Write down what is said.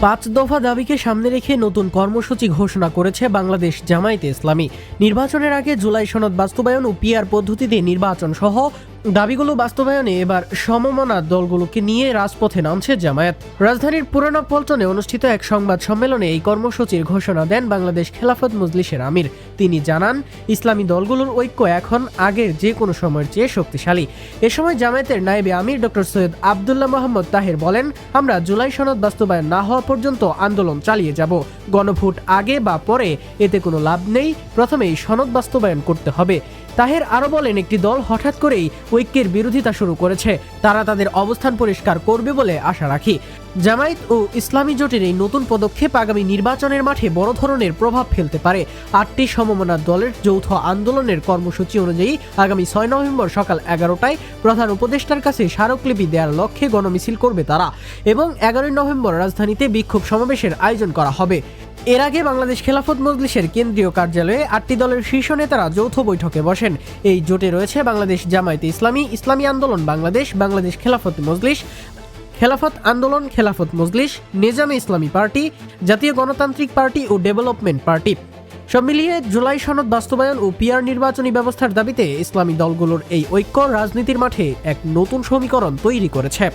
পাঁচ দফা দাবিকে সামনে রেখে নতুন কর্মসূচি ঘোষণা করেছে বাংলাদেশ জামায়াতে ইসলামী। নির্বাচনের আগে জুলাই সনদ বাস্তবায়ন ও পিআর পদ্ধতিতে নির্বাচন সহ দাবিগুলো বাস্তবায়নে এবার সমমনা দলগুলোকে নিয়ে রাজপথে নামছে জামায়াত। রাজধানীর পুরানা পল্টনে অনুষ্ঠিত এক সংবাদ সম্মেলনে এই কর্মসূচির ঘোষণা দেন বাংলাদেশ খেলাফত মজলিসের আমির। তিনি জানান, ইসলামী দলগুলোর ঐক্য এখন আগের যে কোনো সময়ের চেয়ে শক্তিশালী। এ সময় জামায়াতের নায়েবে আমির ডক্টর সৈয়দ আবদুল্লাহ মোহাম্মদ তাহের বলেন, আমরা জুলাই সনদ বাস্তবায়ন না হওয়া পর্যন্ত আন্দোলন চালিয়ে যাব। গণভোট আগে বা পরে এতে কোনো লাভ নেই, প্রথমেই সনদ বাস্তবায়ন করতে হবে। তাহের আরও বলেন, একটি দল হঠাৎ করেই ঐক্যের বিরোধিতা শুরু করেছে, তারা তাদের অবস্থান পরিষ্কার করবে বলে আশা রাখি। জামায়াত ও ইসলামী জোটের এই নতুন পদক্ষেপ আগামী নির্বাচনের মাঠে বড় ধরনের প্রভাব ফেলতে পারে। 8টি সমমনা দলের যৌথ আন্দোলনের কর্মসূচি অনুযায়ী আগামী 6 নভেম্বর সকাল 11টায় প্রধান উপদেষ্টার কাছে স্মারকলিপি দেওয়ার লক্ষ্যে গণমিছিল করবে তারা, এবং 11 নভেম্বর রাজধানীতে বিক্ষোভ সমাবেশের আয়োজন করা হবে। এর আগে বাংলাদেশ খেলাফত মজলিসের কেন্দ্রীয় কার্যালয়ে 8টি দলের শীর্ষ নেতারা যৌথ বৈঠকে বসেন। এই জোটে রয়েছে বাংলাদেশ জামায়াতে ইসলামী, ইসলামী আন্দোলন বাংলাদেশ, বাংলাদেশ খেলাফত মজলিস, খেলাফত আন্দোলন, খেলাফত মজলিস, নিজামে ইসলামী পার্টি, জাতীয় গণতান্ত্রিক পার্টি ও ডেভেলপমেন্ট পার্টি। সব মিলিয়ে জুলাই সনদ বাস্তবায়ন ও পিআর নির্বাচনী ব্যবস্থার দাবিতে ইসলামী দলগুলোর এই ঐক্য রাজনীতির মাঠে এক নতুন সমীকরণ তৈরি করেছে।